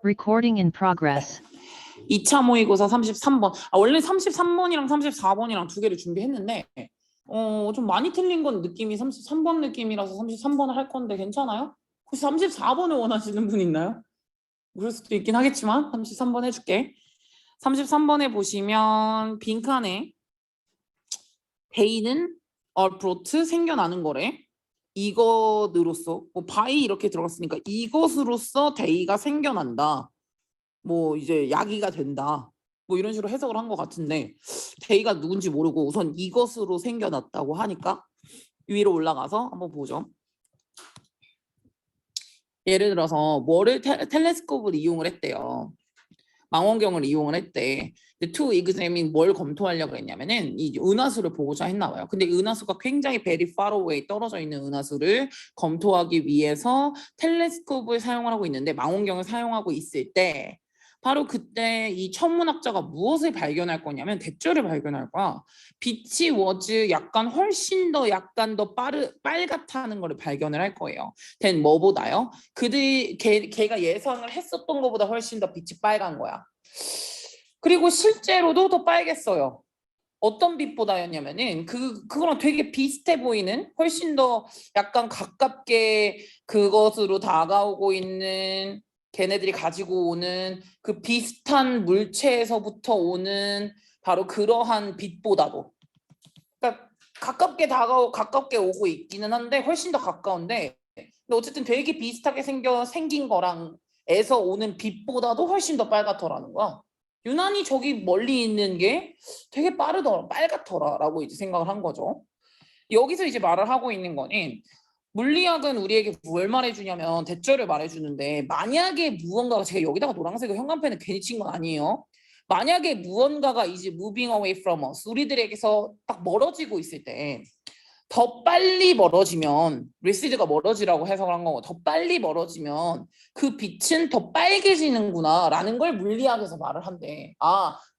Recording in progress. 2차 모의고사 33번. 원래 33번이랑 34번이랑 두 개를 준비했는데 좀 많이 틀린 건 느낌이 33번 느낌이라서 33번을 할 건데 괜찮아요? 혹시 34번을 원하시는 분 있나요? 그럴 수도 있긴 하겠지만 33번 해줄게. 33번에 보시면 빈칸에 데이는 얼프로트 생겨나는 거래. 이것으로서 바이 이렇게 들어갔으니까 이것으로서 데이가 생겨난다. 뭐 이제 야기가 된다. 뭐 이런 식으로 해석을 한 것 같은데 데이가 누군지 모르고 우선 이것으로 생겨났다고 하니까 위로 올라가서 한번 보죠. 예를 들어서 뭐를 텔레스코프를 이용을 했대요. 망원경을 이용을 했대. 근데 to examine 뭘 검토하려고 했냐면은 이 은하수를 보고자 했나 봐요. 근데 은하수가 굉장히 very far away 떨어져 있는 은하수를 검토하기 위해서 텔레스코프를 사용을 하고 있는데 망원경을 사용하고 있을 때 바로 그때 이 천문학자가 무엇을 발견할 거냐면 대조를 발견할 거야. 빛이 워즈 훨씬 더 빨갛다는 걸 발견을 할 거예요. 된 뭐보다요? 걔가 예상을 했었던 것보다 훨씬 더 빛이 빨간 거야. 그리고 실제로도 더 빨겠어요. 어떤 빛보다였냐면은 그거랑 되게 비슷해 보이는 훨씬 더 약간 가깝게 그것으로 다가오고 있는 걔네들이 가지고 오는 그 비슷한 물체에서부터 오는 바로 그러한 빛보다도 그러니까 가깝게 오고 있기는 한데 훨씬 더 가까운데 근데 어쨌든 되게 비슷하게 생긴 거랑에서 오는 빛보다도 훨씬 더 빨갛더라는 거야. 유난히 저기 멀리 있는 게 되게 빨갛더라라고 이제 생각을 한 거죠. 여기서 이제 말을 하고 있는 거는 물리학은 우리에게 뭘 말해주냐면 대조를 말해주는데 만약에 무언가가 제가 여기다가 노란색을 형광펜을 괜히 친 건 아니에요. 만약에 무언가가 이제 moving away from us 우리들에게서 딱 멀어지고 있을 때 더 빨리 멀어지면 리시드가 멀어지라고 해석을 한 거고 더 빨리 멀어지면 그 빛은 더 빨개지는구나 라는 걸 물리학에서 말을 한대.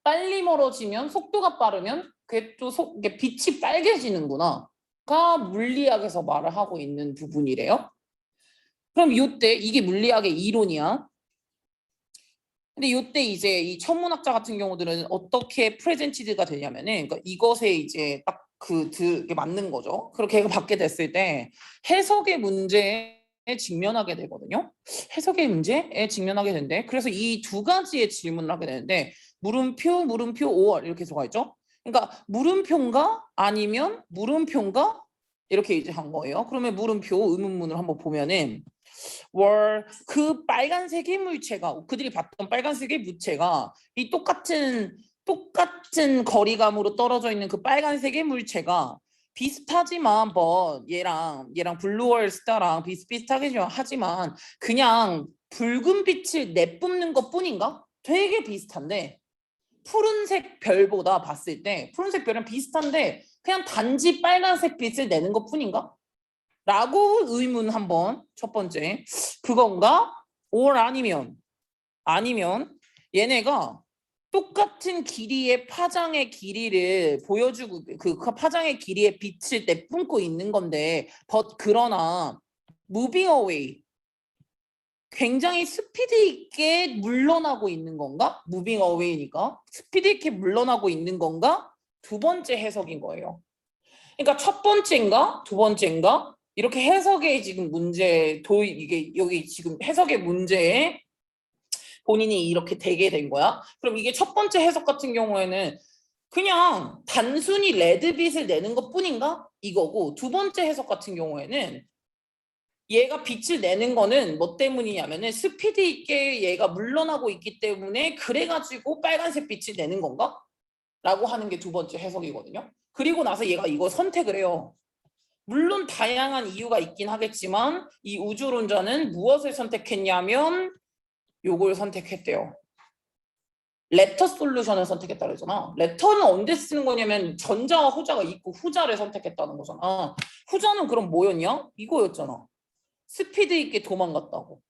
빨리 멀어지면 속도가 빠르면 그게 또 빛이 빨개지는구나 가 물리학에서 말을 하고 있는 부분이래요. 그럼 이때 이게 물리학의 이론이야. 근데 이때 이제 이 천문학자 같은 경우들은 어떻게 프레젠티드가 되냐면은 그러니까 이것에 이제 딱 그게 맞는 거죠. 그렇게 받게 됐을 때 해석의 문제에 직면하게 되거든요. 해석의 문제에 직면하게 되는데 그래서 이 두 가지의 질문을 하게 되는데 물음표, or 이렇게 들어가 있죠. 그러니까 물음표인가 아니면 물음표인가 이렇게 이제 한 거예요. 그러면 물음표 의문문을 한번 보면은 그 빨간색의 물체가 그들이 봤던 빨간색의 물체가 이 똑같은 거리감으로 떨어져 있는 그 빨간색의 물체가 비슷하지만 얘랑 블루월 스타랑 비슷비슷하게 하지만 그냥 붉은 빛을 내뿜는 것 뿐인가? 되게 비슷한데 푸른색 별보다 봤을 때 푸른색 별은 비슷한데 그냥 단지 빨간색 빛을 내는 것 뿐인가? 라고 의문 한번 첫 번째 그건가? or 아니면 얘네가 똑같은 길이의 파장의 길이를 보여주고 그 파장의 길이의 빛을 내뿜고 있는 건데 그러나 moving away 굉장히 스피드 있게 물러나고 있는 건가? moving away니까 스피드 있게 물러나고 있는 건가? 두 번째 해석인 거예요. 그러니까 첫 번째인가? 두 번째인가? 이렇게 해석의 지금 이게 여기 지금 해석의 문제에 본인이 이렇게 되게 된 거야. 그럼 이게 첫 번째 해석 같은 경우에는 그냥 단순히 레드빛을 내는 것 뿐인가? 이거고 두 번째 해석 같은 경우에는 얘가 빛을 내는 거는 뭐 때문이냐면은 스피드 있게 얘가 물러나고 있기 때문에 그래가지고 빨간색 빛을 내는 건가? 라고 하는 게 두 번째 해석이거든요. 그리고 나서 얘가 이거 선택을 해요. 물론 다양한 이유가 있긴 하겠지만 이 우주론자는 무엇을 선택했냐면 요걸 선택했대요. 레터 솔루션을 선택했다 그러잖아. 레터는 언제 쓰는 거냐면 전자와 후자가 있고 후자를 선택했다는 거잖아. 후자는 그럼 뭐였냐? 이거였잖아. 스피드 있게 도망갔다고.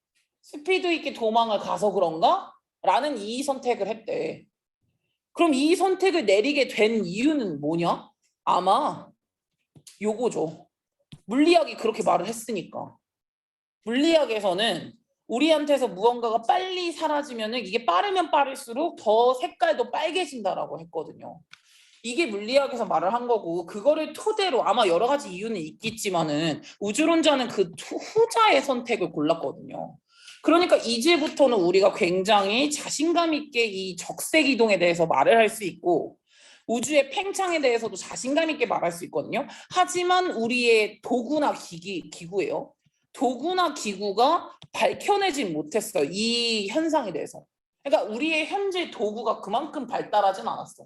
스피드 있게 도망을 가서 그런가? 라는 이 선택을 했대. 그럼 이 선택을 내리게 된 이유는 뭐냐? 아마 요거죠. 물리학이 그렇게 말을 했으니까. 물리학에서는 우리한테서 무언가가 빨리 사라지면은 이게 빠르면 빠를수록 더 색깔도 빨개진다라고 했거든요. 이게 물리학에서 말을 한 거고 그거를 토대로 아마 여러 가지 이유는 있겠지만은 우주론자는 그 후자의 선택을 골랐거든요. 그러니까 이제부터는 우리가 굉장히 자신감 있게 이 적색 이동에 대해서 말을 할 수 있고 우주의 팽창에 대해서도 자신감 있게 말할 수 있거든요. 하지만 우리의 도구나 기구예요. 도구나 기구가 밝혀내진 못했어. 이 현상에 대해서. 그러니까 우리의 현재 도구가 그만큼 발달하진 않았어.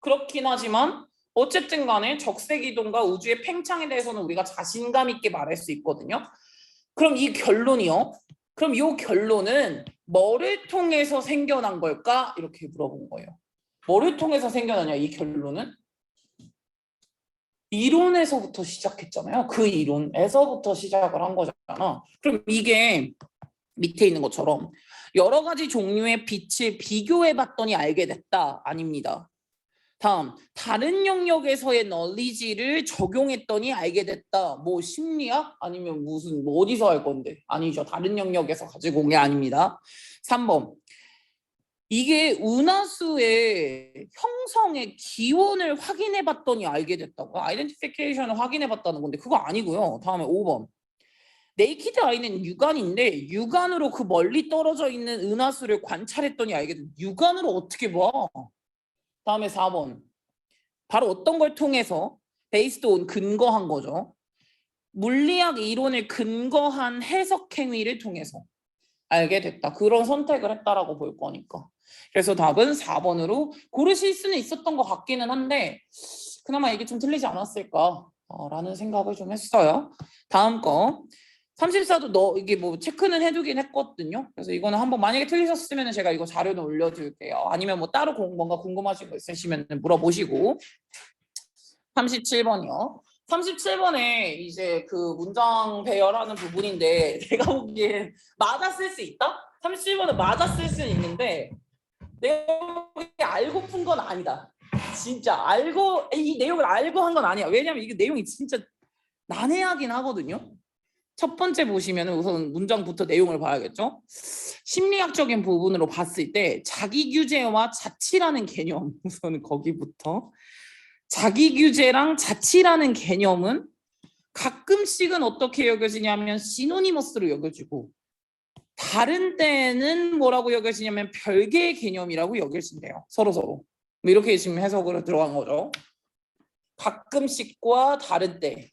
그렇긴 하지만 어쨌든 간에 적색 이동과 우주의 팽창에 대해서는 우리가 자신감 있게 말할 수 있거든요. 그럼 이 결론이요. 그럼 이 결론은 뭐를 통해서 생겨난 걸까? 이렇게 물어본 거예요. 뭐를 통해서 생겨나냐 이 결론은? 이론에서부터 시작했잖아요. 그 이론에서부터 시작을 한 거잖아. 그럼 이게 밑에 있는 것처럼 여러 가지 종류의 빛을 비교해 봤더니 알게 됐다. 아닙니다. 다음, 다른 영역에서의 널리지를 적용했더니 알게 됐다. 뭐 심리학? 아니면 무슨 뭐 어디서 할 건데? 아니죠. 다른 영역에서 가지고 온 게 아닙니다. 3번. 이게 은하수의 형성의 기원을 확인해 봤더니 알게 됐다고. 아이덴티피케이션을 확인해 봤다는 건데 그거 아니고요. 다음에 5번. 네이키드 아이는 육안인데 육안으로 그 멀리 떨어져 있는 은하수를 관찰했더니 알게 됐다. 육안으로 어떻게 봐? 다음에 4번. 바로 어떤 걸 통해서 베이스드 온 근거한 거죠. 물리학 이론을 근거한 해석 행위를 통해서 알게 됐다. 그런 선택을 했다라고 볼 거니까. 그래서 답은 4번으로 고르실 수는 있었던 것 같기는 한데 그나마 이게 좀 틀리지 않았을까라는 생각을 좀 했어요. 다음 거. 34도 이게 뭐 체크는 해두긴 했거든요. 그래서 이거는 한번 만약에 틀리셨으면 제가 이거 자료는 올려둘게요. 아니면 뭐 따로 뭔가 궁금하신 거 있으시면 물어보시고. 37번이요. 37번에 이제 그 문장 배열하는 부분인데 내가 보기엔 맞아 쓸 수 있다? 37번은 맞아 쓸 수는 있는데 내가 보기엔 알고 푼 건 아니다. 진짜 알고 이 내용을 알고 한 건 아니야. 왜냐면 이게 내용이 진짜 난해하긴 하거든요. 첫 번째 보시면 우선 문장부터 내용을 봐야겠죠. 심리학적인 부분으로 봤을 때 자기 규제와 자치라는 개념 우선 거기부터 자기 규제랑 자치라는 개념은 가끔씩은 어떻게 여겨지냐면 시노니머스로 여겨지고 다른 때는 뭐라고 여겨지냐면 별개의 개념이라고 여겨진대요. 서로 이렇게 지금 해석으로 들어간 거죠. 가끔씩과 다른 때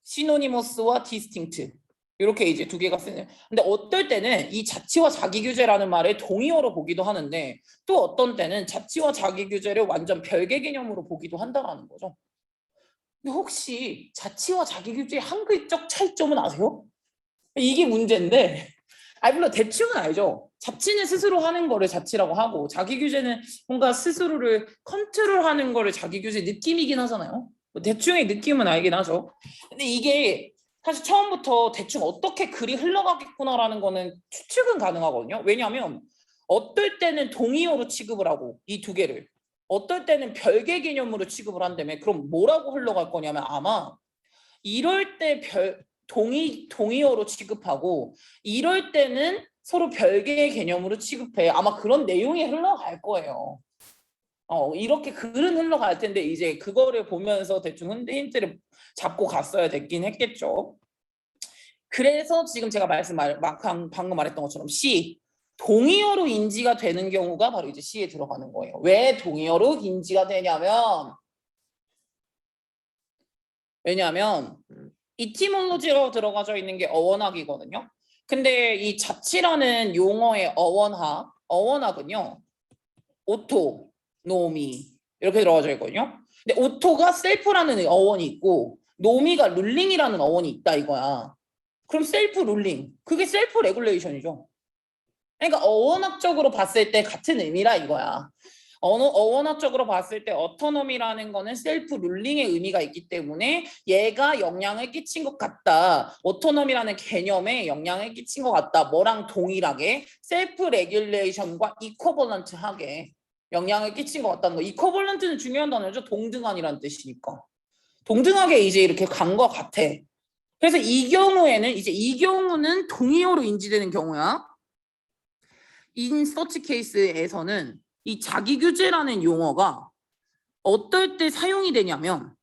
시노니머스와 디스팅트 이렇게 이제 두 개가 쓰는. 근데 어떨 때는 이 자치와 자기 규제라는 말을 동의어로 보기도 하는데 또 어떤 때는 자치와 자기 규제를 완전 별개 개념으로 보기도 한다라는 거죠. 근데 혹시 자치와 자기 규제의 한글적 차이점은 아세요? 이게 문제인데 물론 대충은 알죠. 자치는 스스로 하는 거를 자치라고 하고 자기 규제는 뭔가 스스로를 컨트롤하는 거를 자기 규제 느낌이긴 하잖아요. 뭐 대충의 느낌은 알긴 하죠. 근데 이게 사실 처음부터 대충 어떻게 글이 흘러가겠구나라는 거는 추측은 가능하거든요. 왜냐하면 어떨 때는 동의어로 취급을 하고 이 두 개를 어떨 때는 별개 개념으로 취급을 한다며 그럼 뭐라고 흘러갈 거냐면 아마 이럴 때 동의어로 취급하고 이럴 때는 서로 별개의 개념으로 취급해. 아마 그런 내용이 흘러갈 거예요. 이렇게 글은 흘러갈 텐데 이제 그거를 보면서 대충 힌트를 잡고 갔어야 됐긴 했겠죠. 그래서 지금 제가 방금 말했던 것처럼 C 동의어로 인지가 되는 경우가 바로 이제 C에 들어가는 거예요. 왜 동의어로 인지가 되냐면 왜냐하면 이티몰로지로 들어가져 있는 게 어원학이거든요. 근데 이 자치라는 용어의 어원학은요. 오토, 노미 이렇게 들어가져 있거든요. 근데 오토가 셀프라는 어원이 있고 노미가 룰링이라는 어원이 있다 이거야. 그럼 셀프 룰링, 그게 셀프 레귤레이션이죠. 그러니까 어원학적으로 봤을 때 같은 의미라 이거야. 어원학적으로 봤을 때 어토노미라는 거는 셀프 룰링의 의미가 있기 때문에 얘가 영향을 끼친 것 같다. 어토노미라는 개념에 영향을 끼친 것 같다. 뭐랑 동일하게 셀프 레귤레이션과 이코벌런트하게 영향을 끼친 것 같다는 거. 이코벌런트는 중요한 단어죠. 동등한이라는 뜻이니까. 동등하게 이제 이렇게 간 것 같아. 그래서 이 경우에는 이제 이 경우는 동의어로 인지되는 경우야. in such case에서는 이 자기규제라는 용어가 어떨 때 사용이 되냐면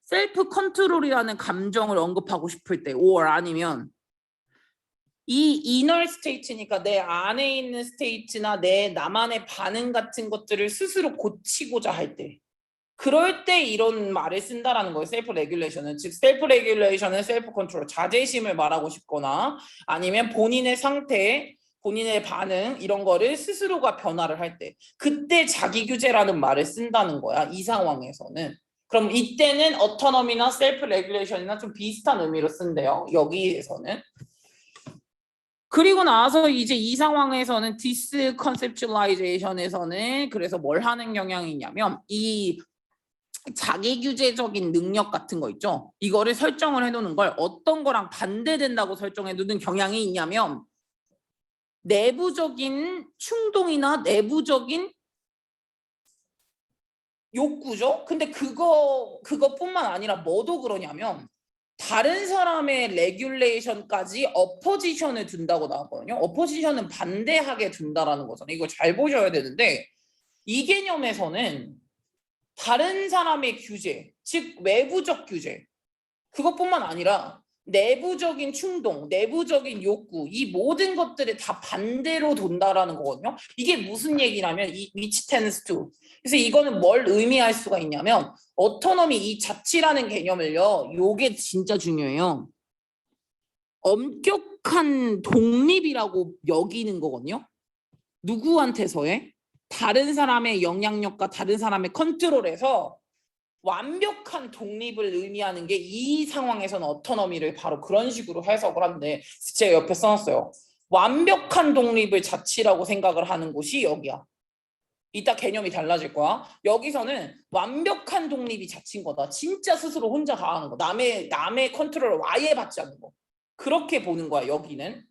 셀프 컨트롤이라는 감정을 언급하고 싶을 때 or 아니면 이 inner state니까 내 안에 있는 state나 내 나만의 반응 같은 것들을 스스로 고치고자 할 때 그럴 때 이런 말을 쓴다라는 거예요. 셀프 레귤레이션은 즉 셀프 레귤레이션은 셀프 컨트롤 자제심을 말하고 싶거나 아니면 본인의 상태 본인의 반응 이런 거를 스스로가 변화를 할 때 그때 자기 규제라는 말을 쓴다는 거야. 이 상황에서는. 그럼 이때는 어토노미나 셀프 레귤레이션이나 좀 비슷한 의미로 쓴대요. 여기에서는. 그리고 나서 이제 이 상황에서는 디스컨셉츄얼라이제이션에서는 그래서 뭘 하는 경향이 있냐면 이 자기 규제적인 능력 같은 거 있죠. 이거를 설정을 해놓는 걸 어떤 거랑 반대된다고 설정해두는 경향이 있냐면 내부적인 충동이나 내부적인 욕구죠. 근데 그것뿐만 아니라 뭐도 그러냐면 다른 사람의 레귤레이션까지 어포지션을 둔다고 나왔거든요. 어포지션은 반대하게 둔다라는 거잖아요. 이거 잘 보셔야 되는데 이 개념에서는 다른 사람의 규제, 즉 외부적 규제 그것뿐만 아니라 내부적인 충동, 내부적인 욕구 이 모든 것들을 다 반대로 돈다라는 거거든요. 이게 무슨 얘기냐면 이 which tends to 그래서 이거는 뭘 의미할 수가 있냐면 어토노미 이 자치라는 개념을요. 요게 진짜 중요해요. 엄격한 독립이라고 여기는 거거든요. 누구한테서의? 다른 사람의 영향력과 다른 사람의 컨트롤에서 완벽한 독립을 의미하는 게 이 상황에서는 어토노미를 바로 그런 식으로 해석을 하는데 제가 옆에 써놨어요. 완벽한 독립을 자치라고 생각을 하는 곳이 여기야. 이따 개념이 달라질 거야. 여기서는 완벽한 독립이 자치인 거다. 진짜 스스로 혼자 다 하는 거. 남의 컨트롤을 아예 받지 않는 거. 그렇게 보는 거야. 여기는.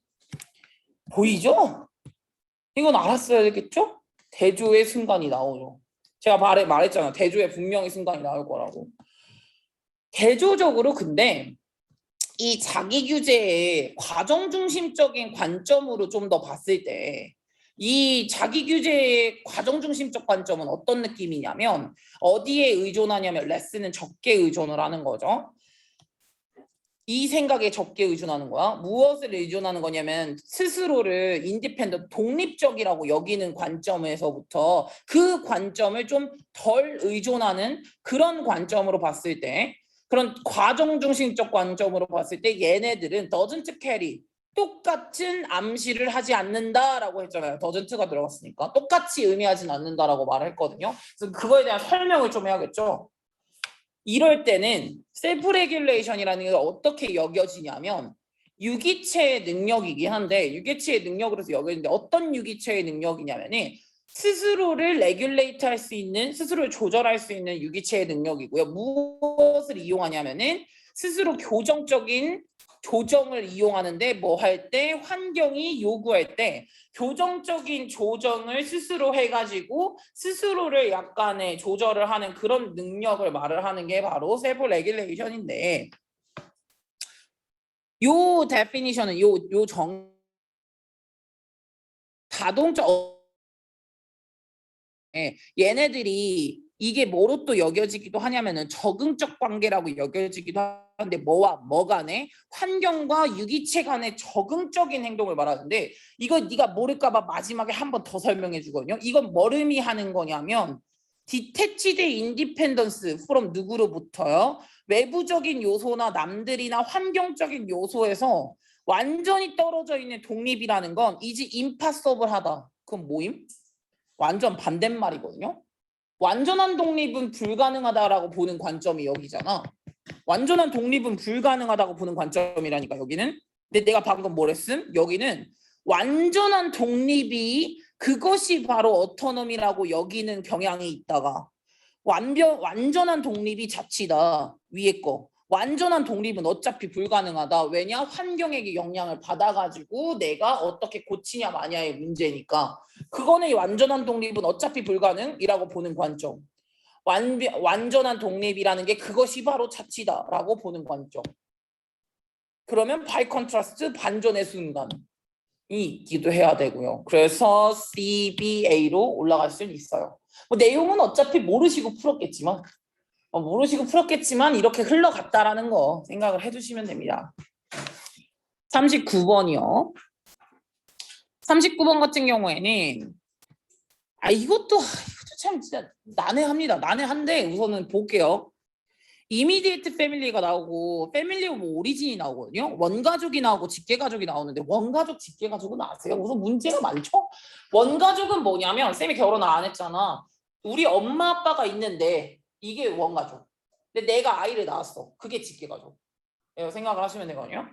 보이죠? 이건 알았어야 되겠죠? 대조의 순간이 나오죠. 제가 말했잖아. 대조에 분명히 순간이 나올 거라고. 대조적으로 근데 이 자기 규제의 과정 중심적인 관점으로 좀 더 봤을 때 이 자기 규제의 과정 중심적 관점은 어떤 느낌이냐면 어디에 의존하냐면 레슨은 적게 의존을 하는 거죠. 이 생각에 적게 의존하는 거야. 무엇을 의존하는 거냐면 스스로를 인디펜던트 독립적이라고 여기는 관점에서부터 그 관점을 좀 덜 의존하는 그런 관점으로 봤을 때 그런 과정 중심적 관점으로 봤을 때 얘네들은 doesn't carry 똑같은 암시를 하지 않는다라고 했잖아요. doesn't가 들어갔으니까 똑같이 의미하진 않는다라고 말했거든요. 그래서 그거에 대한 설명을 좀 해야겠죠. 이럴 때는 셀프 레귤레이션이라는 게 어떻게 여겨지냐면 유기체의 능력이긴 한데 유기체의 능력으로서 여겨지는데 어떤 유기체의 능력이냐면은 스스로를 레귤레이트 할 수 있는 스스로를 조절할 수 있는 유기체의 능력이고요. 무엇을 이용하냐면은 스스로 교정적인 조정을 이용하는데 뭐 할 때 환경이 요구할 때 교정적인 조정을 스스로 해가지고 스스로를 약간의 조절을 하는 그런 능력을 말을 하는 게 바로 셀프 레귤레이션인데 요 데피니션은 요 자동차 얘네들이 이게 뭐로 또 여겨지기도 하냐면은 적응적 관계라고 여겨지기도 하는데 뭐와 뭐 간에 환경과 유기체 간의 적응적인 행동을 말하는데 이거 네가 모를까 봐 마지막에 한 번 더 설명해 주거든요. 이건 뭘 의미하는 거냐면 디태치드 인디펜던스 from 누구로부터요? 외부적인 요소나 남들이나 환경적인 요소에서 완전히 떨어져 있는 독립이라는 건 이제 임파서블하다. 그건 뭐임? 완전 반대말이거든요. 완전한 독립은 불가능하다라고 보는 관점이 여기잖아. 완전한 독립은 불가능하다고 보는 관점이라니까 여기는. 근데 내가 방금 뭐랬음? 여기는 완전한 독립이 그것이 바로 어토노미라고 여기는 경향이 있다가 완전한 독립이 자치다. 위에 거. 완전한 독립은 어차피 불가능하다. 왜냐? 환경에게 영향을 받아가지고 내가 어떻게 고치냐 마냐의 문제니까. 그거는 완전한 독립은 어차피 불가능이라고 보는 관점. 완전한 독립이라는 게 그것이 바로 자치다라고 보는 관점. 그러면 바이 컨트라스트 반전의 순간이 있기도 해야 되고요. 그래서 CBA로 올라갈 수는 있어요. 뭐 내용은 어차피 모르시고 풀었겠지만 이렇게 흘러갔다라는 거 생각을 해주시면 됩니다. 39번이요. 39번 같은 경우에는 이것도 참 진짜 난해합니다. 난해한데 우선은 볼게요. 이미디에이트 패밀리가 나오고 패밀리 오브 오리진이 나오거든요. 원가족이 나오고 직계가족이 나오는데 원가족, 직계가족은 아세요? 우선 문제가 많죠? 원가족은 뭐냐면 쌤이 결혼 안 했잖아. 우리 엄마 아빠가 있는데 이게 원가족. 근데 내가 아이를 낳았어. 그게 직계가족. 생각을 하시면 되거든요.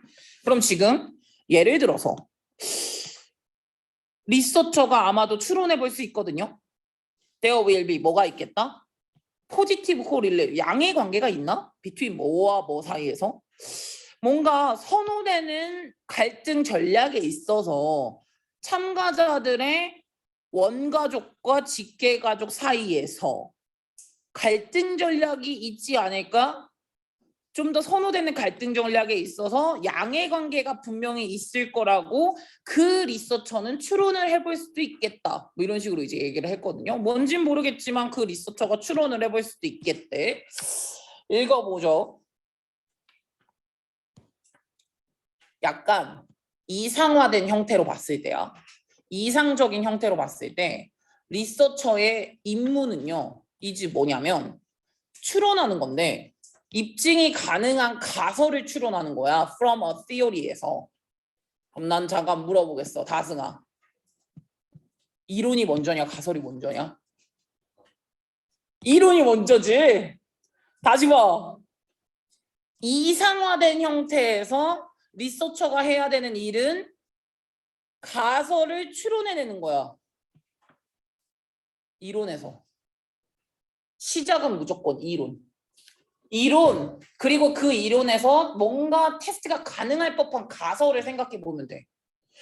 그럼 지금 예를 들어서 리서처가 아마도 추론해 볼 수 있거든요. There will be 뭐가 있겠다? 포지티브 코릴레 양의 관계가 있나? between 뭐와 뭐 사이에서 뭔가 선호되는 갈등 전략에 있어서 참가자들의 원가족과 직계가족 사이에서 갈등 전략이 있지 않을까? 좀 더 선호되는 갈등 전략에 있어서 양의 관계가 분명히 있을 거라고 그 리서처는 추론을 해볼 수도 있겠다. 뭐 이런 식으로 이제 얘기를 했거든요. 뭔진 모르겠지만 그 리서처가 추론을 해볼 수도 있겠대. 읽어보죠. 약간 이상화된 형태로 봤을 때야. 이상적인 형태로 봤을 때 리서처의 임무는요. 이지 뭐냐면 추론하는 건데 입증이 가능한 가설을 추론하는 거야. From a theory에서. 그럼 난 잠깐 물어보겠어. 다승아. 이론이 먼저냐 가설이 먼저냐? 이론이 먼저지. 다시 봐. 이상화된 형태에서 리서처가 해야 되는 일은 가설을 추론해내는 거야. 이론에서. 시작은 무조건 이론 그리고 그 이론에서 뭔가 테스트가 가능할 법한 가설을 생각해 보면 돼.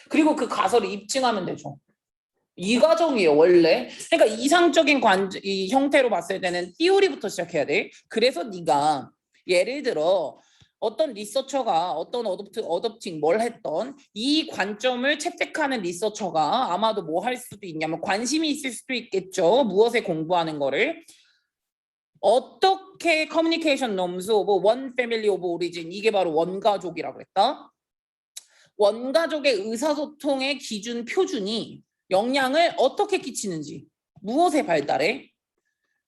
그리고 그 가설을 입증하면 되죠. 이 과정이에요 원래. 그러니까 이상적인 이 형태로 봤을 때는 띠오리부터 시작해야 돼. 그래서 네가 예를 들어 어떤 리서처가 어떤 어댑팅 뭘 했던 이 관점을 채택하는 리서처가 아마도 뭐 할 수도 있냐면 관심이 있을 수도 있겠죠. 무엇에 공부하는 거를. 어떻게 커뮤니케이션 놈스 오브 원 패밀리 오브 오리진 이게 바로 원가족이라고 그랬다. 원가족의 의사소통의 기준 표준이 영향을 어떻게 끼치는지 무엇에 발달해?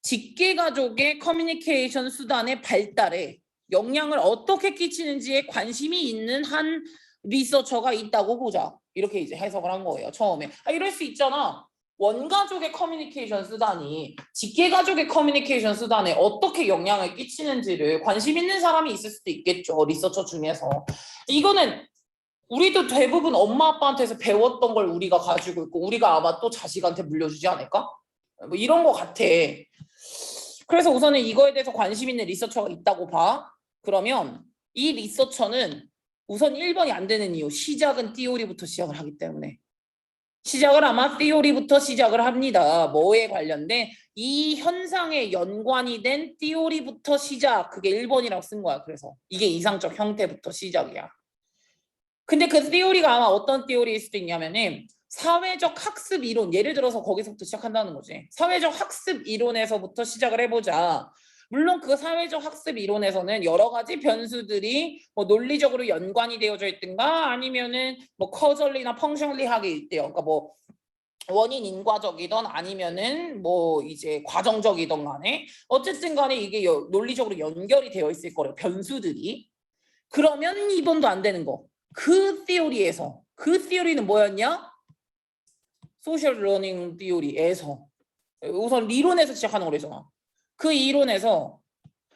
직계가족의 커뮤니케이션 수단의 발달에 영향을 어떻게 끼치는지에 관심이 있는 한 리서처가 있다고 보자. 이렇게 이제 해석을 한 거예요. 처음에. 이럴 수 있잖아. 원가족의 커뮤니케이션 수단이 직계가족의 커뮤니케이션 수단에 어떻게 영향을 끼치는지를 관심 있는 사람이 있을 수도 있겠죠. 리서처 중에서. 이거는 우리도 대부분 엄마 아빠한테서 배웠던 걸 우리가 가지고 있고 우리가 아마 또 자식한테 물려주지 않을까? 뭐 이런 거 같아. 그래서 우선은 이거에 대해서 관심 있는 리서처가 있다고 봐. 그러면 이 리서처는 우선 1번이 안 되는 이유. 시작은 띠오리부터 시작을 하기 때문에. 시작을 아마 띠오리부터 시작을 합니다. 뭐에 관련된 이 현상에 연관이 된 띠오리부터 시작. 그게 1번이라고 쓴 거야. 그래서 이게 이상적 형태부터 시작이야. 근데 그 띠오리가 아마 어떤 띠오리일 수도 있냐면은 사회적 학습 이론, 예를 들어서 거기서부터 시작한다는 거지. 사회적 학습 이론에서부터 시작을 해보자. 물론 그 사회적 학습 이론에서는 여러 가지 변수들이 뭐 논리적으로 연관이 되어져 있든가 아니면은 뭐 커절리나 펑션리하게 있대요. 그러니까 뭐 원인 인과적이던 아니면은 뭐 이제 과정적이던 간에 어쨌든 간에 이게 논리적으로 연결이 되어 있을 거래요. 변수들이. 그러면 2번도 안 되는 거. 그 티오리에서 그 티오리는 뭐였냐? 소셜 러닝 티오리에서 우선 리론에서 시작하는 거래잖아. 그 이론에서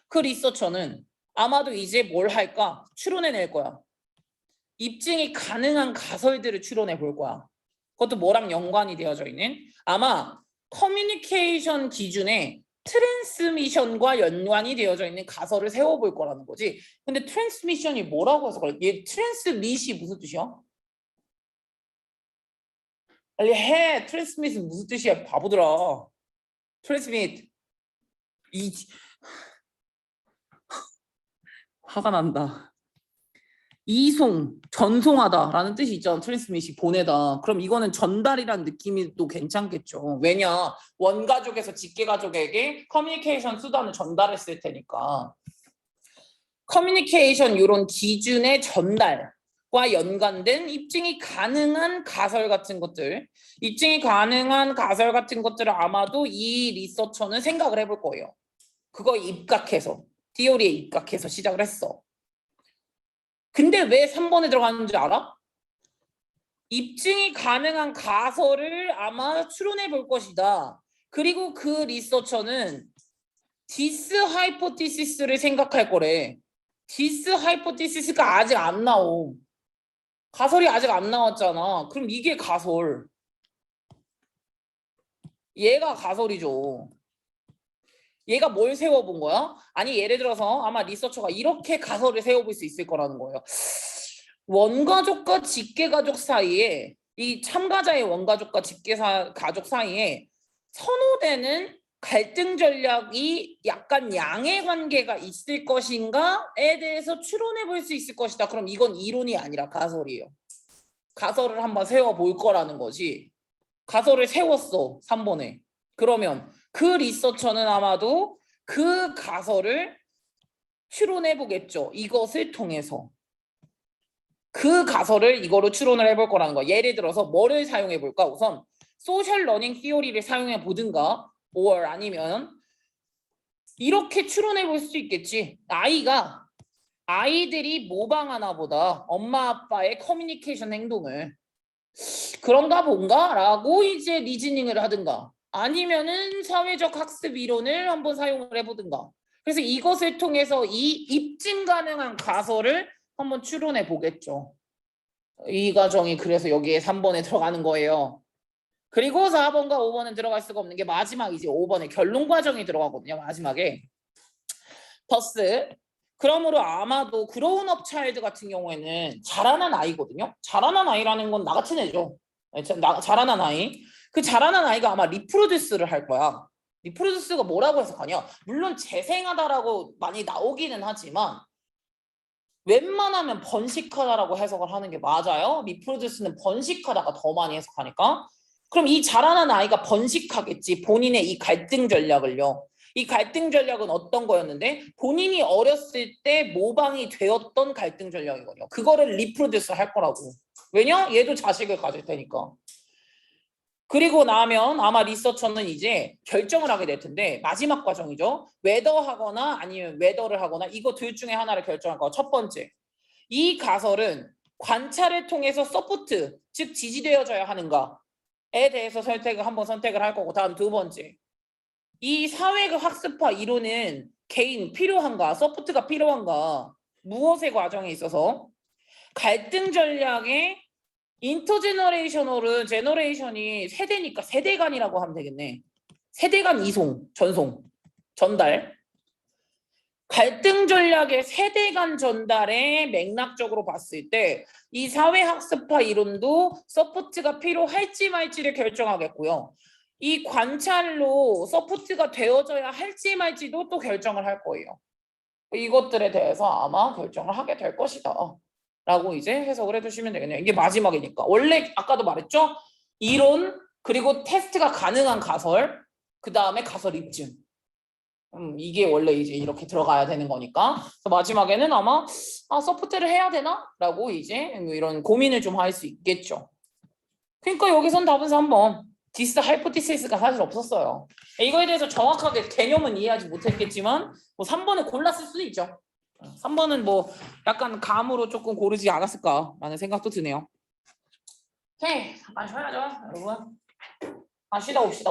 그 리서처는 아마도 이제 뭘 할까? 추론해낼 거야. 입증이 가능한 가설들을 추론해 볼 거야. 그것도 뭐랑 연관이 되어져 있는 아마 커뮤니케이션 기준에 트랜스미션과 연관이 되어져 있는 가설을 세워볼 거라는 거지. 근데 트랜스미션이 뭐라고 해서 그래? 얘 트랜스밋이 무슨 뜻이야? 빨리 해. 트랜스밋은 무슨 뜻이야? 바보들아. 트랜스밋. 화가 난다. 이송, 전송하다라는 뜻이 있잖아. 트랜스미시 보내다. 그럼 이거는 전달이란 느낌이 또 괜찮겠죠. 왜냐? 원가족에서 직계가족에게 커뮤니케이션 수단을 전달했을 테니까. 커뮤니케이션 이런 기준의 전달과 연관된 입증이 가능한 가설 같은 것들, 입증이 가능한 가설 같은 것들을 아마도 이 리서처는 생각을 해볼 거예요. 그거 입각해서, 티오리에 입각해서 시작을 했어. 근데 왜 3번에 들어가는지 알아? 입증이 가능한 가설을 아마 추론해 볼 것이다. 그리고 그 리서처는 디스 하이포티시스를 생각할 거래. 디스 하이포티시스가 아직 안 나옴. 가설이 아직 안 나왔잖아. 그럼 이게 가설. 얘가 가설이죠. 얘가 뭘 세워본 거야? 아니 예를 들어서 아마 리서처가 이렇게 가설을 세워볼 수 있을 거라는 거예요. 원가족과 직계가족 사이에 이 참가자의 원가족과 직계가족 사이에 선호되는 갈등 전략이 약간 양의 관계가 있을 것인가에 대해서 추론해 볼 수 있을 것이다. 그럼 이건 이론이 아니라 가설이에요. 가설을 한번 세워볼 거라는 거지. 가설을 세웠어. 3번에. 그러면 그 리서처는 아마도 그 가설을 추론해 보겠죠. 이것을 통해서. 그 가설을 이거로 추론을 해볼 거라는 거야. 예를 들어서 뭐를 사용해 볼까? 우선 소셜 러닝 티오리를 사용해 보든가 or 아니면 이렇게 추론해 볼 수 있겠지. 아이들이 모방하나 보다. 엄마 아빠의 커뮤니케이션 행동을. 그런가 본가? 라고 이제 리즈닝을 하든가 아니면은 사회적 학습 이론을 한번 사용을 해보든가. 그래서 이것을 통해서 이 입증 가능한 가설을 한번 추론해 보겠죠. 이 과정이 그래서 여기에 3번에 들어가는 거예요. 그리고 4번과 5번은 들어갈 수가 없는 게 마지막이지. 5번에 결론 과정이 들어가거든요. 마지막에. 더스. 그러므로 아마도 그로운업 차일드 같은 경우에는 자라난 아이거든요. 자라난 아이라는 건 나 같은 애죠. 자라난 아이. 그 자라난 아이가 아마 리프로듀스를 할 거야. 리프로듀스가 뭐라고 해석하냐? 물론 재생하다라고 많이 나오기는 하지만 웬만하면 번식하다라고 해석을 하는 게 맞아요. 리프로듀스는 번식하다가 더 많이 해석하니까. 그럼 이 자라난 아이가 번식하겠지. 본인의 이 갈등 전략을요. 이 갈등 전략은 어떤 거였는데 본인이 어렸을 때 모방이 되었던 갈등 전략이거든요. 그거를 리프로듀스 할 거라고. 왜냐? 얘도 자식을 가질 테니까. 그리고 나면 아마 리서처는 이제 결정을 하게 될 텐데 마지막 과정이죠. 웨더 하거나 아니면 웨더를 하거나 이거 둘 중에 하나를 결정할 거. 첫 번째. 이 가설은 관찰을 통해서 서포트, 즉 지지되어져야 하는가에 대해서 한번 선택을 할 거고 다음 두 번째. 이 사회학 학습화 이론은 개인 필요한가, 서포트가 필요한가, 무엇의 과정에 있어서 갈등 전략의 인터제너레이셔널은 제너레이션이 세대니까 세대간이라고 하면 되겠네. 세대간 이송, 전달. 갈등 전략의 세대간 전달에 맥락적으로 봤을 때 이 사회학습화 이론도 서포트가 필요할지 말지를 결정하겠고요. 이 관찰로 서포트가 되어져야 할지 말지도 또 결정을 할 거예요. 이것들에 대해서 아마 결정을 하게 될 것이다. 라고 이제 해석을 해두시면 되겠네요. 이게 마지막이니까. 원래 아까도 말했죠? 이론 그리고 테스트가 가능한 가설 그 다음에 가설 입증. 이게 원래 이제 이렇게 들어가야 되는 거니까. 그래서 마지막에는 아마 서포트를 해야 되나? 라고 이제 이런 고민을 좀 할 수 있겠죠. 그러니까 여기선 답은 3번. 디스 하이포티시스가 사실 없었어요. 이거에 대해서 정확하게 개념은 이해하지 못했겠지만 뭐 3번을 골랐을 수도 있죠. 3번은 뭐 약간 감으로 조금 고르지 않았을까라는 생각도 드네요. 오케이, 잠깐 쉬어야죠, 여러분. 쉬다 옵시다.